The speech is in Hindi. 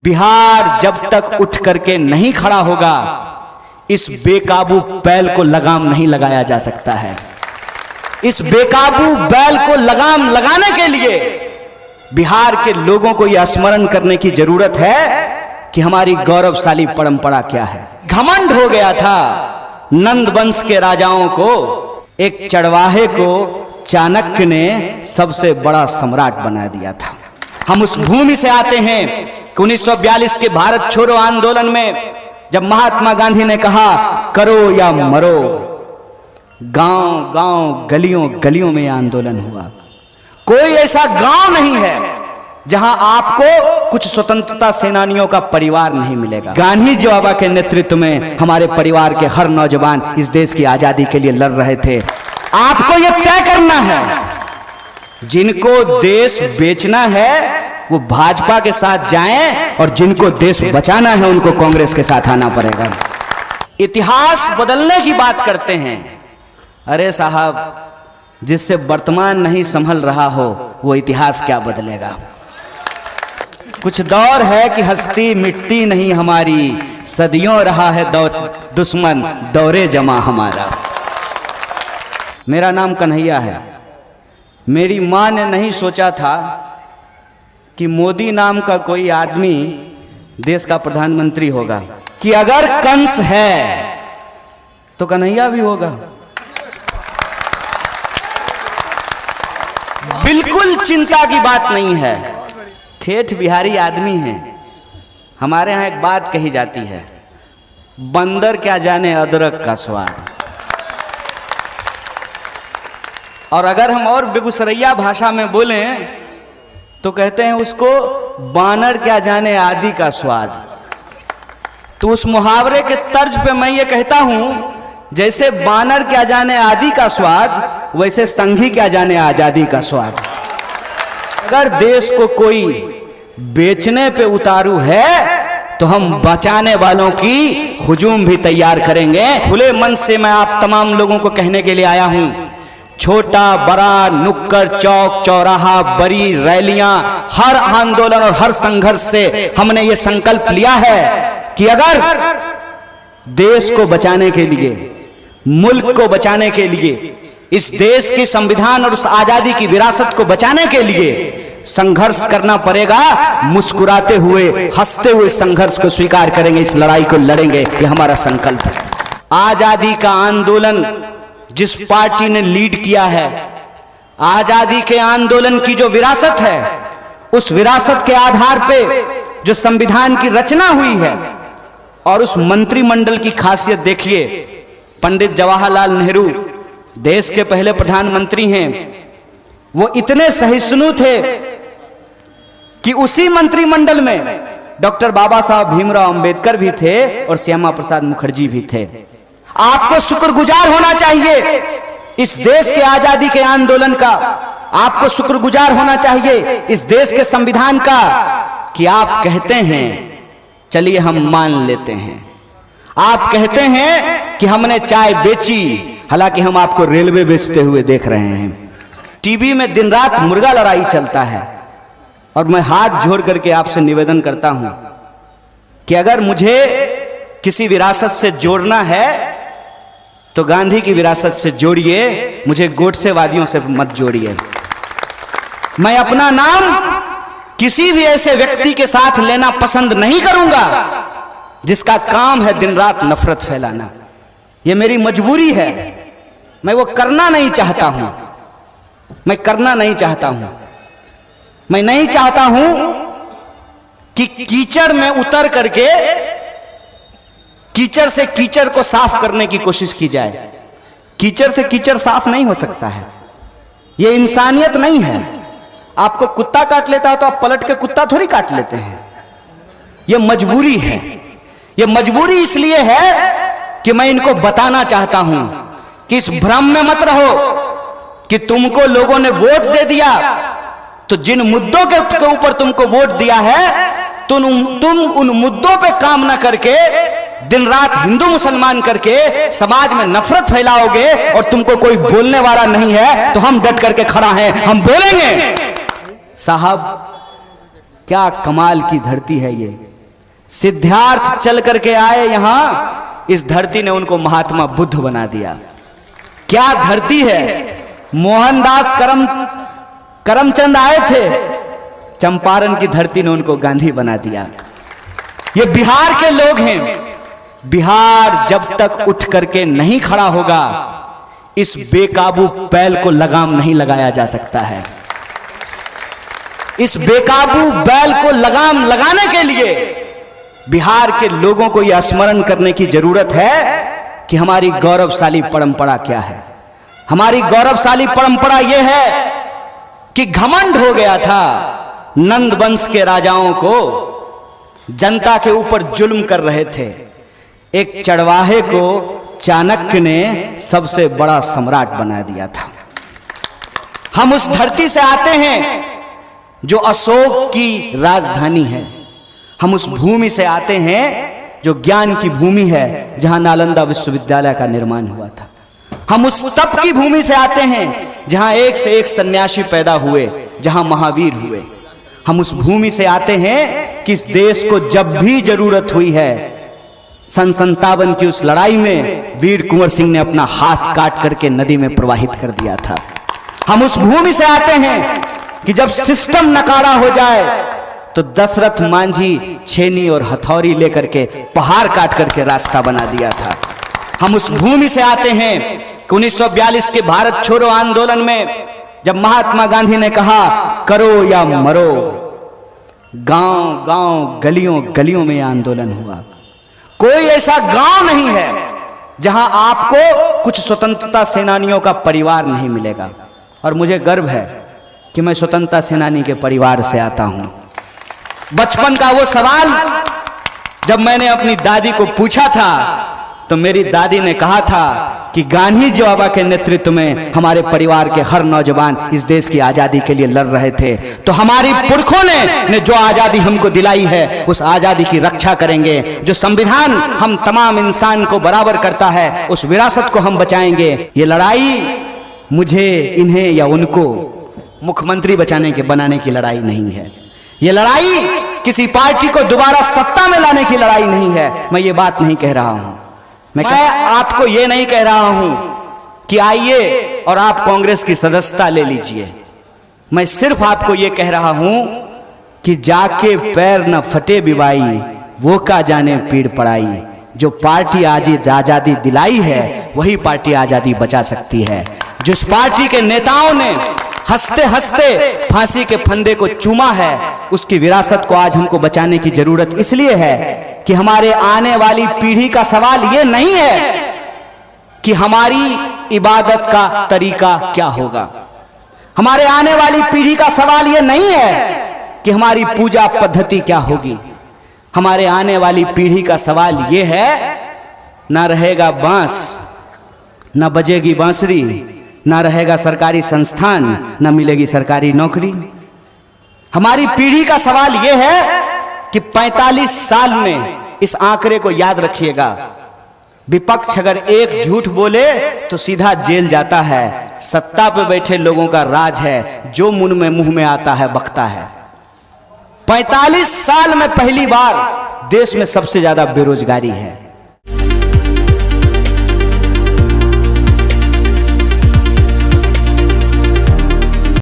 बिहार जब तक उठ करके नहीं खड़ा होगा, इस बेकाबू बैल को लगाम नहीं लगाया जा सकता है। इस बेकाबू बैल को लगाम लगाने के लिए बिहार के लोगों को यह स्मरण करने की जरूरत है कि हमारी गौरवशाली परंपरा क्या है। घमंड हो गया था नंद वंश के राजाओं को, एक चरवाहे को चाणक्य ने सबसे बड़ा सम्राट बना दिया था। हम उस भूमि से आते हैं कि 1942 के भारत छोड़ो आंदोलन में जब महात्मा गांधी ने कहा करो या मरो, गांव गांव गलियों गलियों में आंदोलन हुआ। कोई ऐसा गांव नहीं है जहां आपको कुछ स्वतंत्रता सेनानियों का परिवार नहीं मिलेगा। गांधी जी बाबा के नेतृत्व में हमारे परिवार के हर नौजवान इस देश की आजादी के लिए लड़ रहे थे। आपको यह तय करना है, जिनको देश बेचना है वो भाजपा के साथ जाएं और जिनको देश बचाना है उनको कांग्रेस के साथ आना पड़ेगा। इतिहास बदलने की बात करते हैं। अरे साहब, जिससे वर्तमान नहीं संभल रहा हो वो इतिहास क्या बदलेगा। कुछ दौर है कि हस्ती मिटती नहीं हमारी, सदियों रहा है दुश्मन दौरे जमा हमारा। मेरा नाम कन्हैया है। मेरी मां ने नहीं सोचा था कि मोदी नाम का कोई आदमी देश का प्रधानमंत्री होगा, कि अगर कंस है तो कन्हैया भी होगा। बिल्कुल चिंता की बात नहीं है। ठेठ बिहारी आदमी हैं। हमारे यहां एक बात कही जाती है, बंदर क्या जाने अदरक का स्वाद। और अगर हम और बेगूसरैया भाषा में बोलें तो कहते हैं उसको बानर क्या जाने आदि का स्वाद। तो उस मुहावरे के तर्ज पे मैं ये कहता हूं, जैसे बानर क्या जाने आदि का स्वाद, वैसे संघी क्या जाने आजादी का स्वाद। अगर देश को कोई बेचने पे उतारू है तो हम बचाने वालों की हुजूम भी तैयार करेंगे। खुले मन से मैं आप तमाम लोगों को कहने के लिए आया हूं, छोटा बड़ा नुक्कड़ चौक चौराहा बड़ी रैलियां, हर आंदोलन और हर संघर्ष से हमने ये संकल्प लिया है कि अगर देश को बचाने के लिए, मुल्क को बचाने के लिए, इस देश की संविधान और उस आजादी की विरासत को बचाने के लिए संघर्ष करना पड़ेगा, मुस्कुराते हुए हंसते हुए संघर्ष को स्वीकार करेंगे, इस लड़ाई को लड़ेंगे। ये हमारा संकल्प है। आजादी का आंदोलन जिस पार्टी ने लीड किया है, आजादी के आंदोलन की जो विरासत है, उस विरासत के आधार पे जो संविधान की रचना हुई है, और उस मंत्रिमंडल की खासियत देखिए। पंडित जवाहरलाल नेहरू देश के पहले प्रधानमंत्री हैं। वो इतने सहिष्णु थे कि उसी मंत्रिमंडल में डॉक्टर बाबा साहब भीमराव अंबेडकर भी थे और श्यामा प्रसाद मुखर्जी भी थे। आपको शुक्रगुजार होना चाहिए इस देश के आजादी के आंदोलन का, आपको शुक्रगुजार होना चाहिए इस देश के संविधान का कि आप कहते हैं, चलिए हम मान लेते हैं, आप कहते हैं कि हमने चाय बेची, हालांकि हम आपको रेलवे बेचते हुए देख रहे हैं। टीवी में दिन रात मुर्गा लड़ाई चलता है, और मैं हाथ जोड़ करके आपसे निवेदन करता हूं कि अगर मुझे किसी विरासत से जोड़ना है तो गांधी की विरासत से जोड़िए, मुझे गोडसेवादियों से मत जोड़िए। मैं अपना नाम किसी भी ऐसे व्यक्ति के साथ लेना पसंद नहीं करूंगा जिसका काम है दिन रात नफरत फैलाना। यह मेरी मजबूरी है, मैं वो करना नहीं चाहता हूं, मैं करना नहीं चाहता हूं। मैं नहीं चाहता हूं कि कीचड़ में उतर करके कीचड़ से कीचड़ को साफ करने की कोशिश की जाए। कीचड़ से कीचड़ साफ नहीं हो सकता है, यह इंसानियत नहीं है। आपको कुत्ता काट लेता है तो आप पलट के कुत्ता थोड़ी काट लेते हैं। यह मजबूरी है। यह मजबूरी इसलिए है कि मैं इनको बताना चाहता हूं कि इस भ्रम में मत रहो कि तुमको लोगों ने वोट दे दिया, तो जिन मुद्दों के ऊपर तुमको वोट दिया है तुम उन मुद्दों पे काम ना करके दिन रात हिंदू मुसलमान करके समाज में नफरत फैलाओगे और तुमको कोई बोलने वाला नहीं है, तो हम डट करके खड़ा हैं, हम बोलेंगे। साहब, क्या कमाल की धरती है ये। सिद्धार्थ चल करके आए यहां, इस धरती ने उनको महात्मा बुद्ध बना दिया। क्या धरती है। मोहनदास करमचंद आए थे, चंपारण की धरती ने उनको गांधी बना दिया। ये बिहार के लोग हैं। बिहार जब तक उठ करके नहीं खड़ा होगा, इस बेकाबू बैल को लगाम नहीं लगाया जा सकता है। इस बेकाबू बैल को लगाम लगाने के लिए बिहार के लोगों को यह स्मरण करने की जरूरत है कि हमारी गौरवशाली परंपरा क्या है। हमारी गौरवशाली परंपरा यह है कि घमंड हो गया था नंद वंश के राजाओं को, जनता के ऊपर जुल्म कर रहे थे। एक चरवाहे को चाणक्य ने सबसे बड़ा सम्राट बना दिया था। हम उस धरती से आते हैं जो अशोक की राजधानी है। हम उस भूमि से आते हैं जो ज्ञान की भूमि है, जहां नालंदा विश्वविद्यालय का निर्माण हुआ था। हम उस तप की भूमि से आते हैं जहां एक से एक सन्यासी पैदा हुए, जहां महावीर हुए। हम उस भूमि से आते हैं कि इस देश को जब भी जरूरत हुई है, सन 57 की उस लड़ाई में वीर कुंवर सिंह ने अपना हाथ काट करके नदी में प्रवाहित कर दिया था। हम उस भूमि से आते हैं कि जब सिस्टम नकारा हो जाए तो दशरथ मांझी छेनी और हथौड़ी लेकर के पहाड़ काट करके रास्ता बना दिया था। हम उस भूमि से आते हैं कि 1942 के भारत छोड़ो आंदोलन में जब महात्मा गांधी ने कहा करो या मरो, गांव गांव गलियों गलियों में आंदोलन हुआ। कोई ऐसा गांव नहीं है जहां आपको कुछ स्वतंत्रता सेनानियों का परिवार नहीं मिलेगा। और मुझे गर्व है कि मैं स्वतंत्रता सेनानी के परिवार से आता हूं। बचपन का वो सवाल जब मैंने अपनी दादी को पूछा था तो मेरी दादी ने कहा था कि गांधी जी बाबा के नेतृत्व में हमारे परिवार के हर नौजवान इस देश की आजादी के लिए लड़ रहे थे, तो हमारी पुरखों ने जो आजादी हमको दिलाई है उस आजादी की रक्षा करेंगे। जो संविधान हम तमाम इंसान को बराबर करता है उस विरासत को हम बचाएंगे। ये लड़ाई मुझे इन्हें या उनको मुख्यमंत्री बनाने की लड़ाई नहीं है। ये लड़ाई किसी पार्टी को दोबारा सत्ता में लाने की लड़ाई नहीं है। मैं ये बात नहीं कह रहा हूं। मैं आपको ये नहीं कह रहा हूं कि आइए और आप कांग्रेस की सदस्यता ले लीजिए। मैं सिर्फ आपको ये कह रहा हूं कि जाके पैर न फटे बिवाई, वो का जाने पीड़ पड़ाई। जो पार्टी आज आजादी दिलाई है वही पार्टी आजादी बचा सकती है। जिस पार्टी के नेताओं ने हंसते हंसते फांसी के फंदे को चूमा है उसकी विरासत को आज हमको बचाने की जरूरत इसलिए है कि हमारे आने वाली पीढ़ी का सवाल यह नहीं है कि हमारी इबादत का तरीका क्या होगा। हमारे आने वाली पीढ़ी का सवाल यह नहीं है कि हमारी पूजा पद्धति क्या होगी। हमारे आने वाली पीढ़ी का सवाल यह है, ना रहेगा बांस, ना बजेगी बांसुरी, ना रहेगा सरकारी संस्थान, ना मिलेगी सरकारी नौकरी। हमारी पीढ़ी का सवाल यह है कि 45 साल में, इस आंकड़े को याद रखिएगा, विपक्ष अगर एक झूठ बोले तो सीधा जेल जाता है। सत्ता पे बैठे लोगों का राज है, जो मुंह में आता है बकता है। 45 साल में पहली बार देश में सबसे ज्यादा बेरोजगारी है।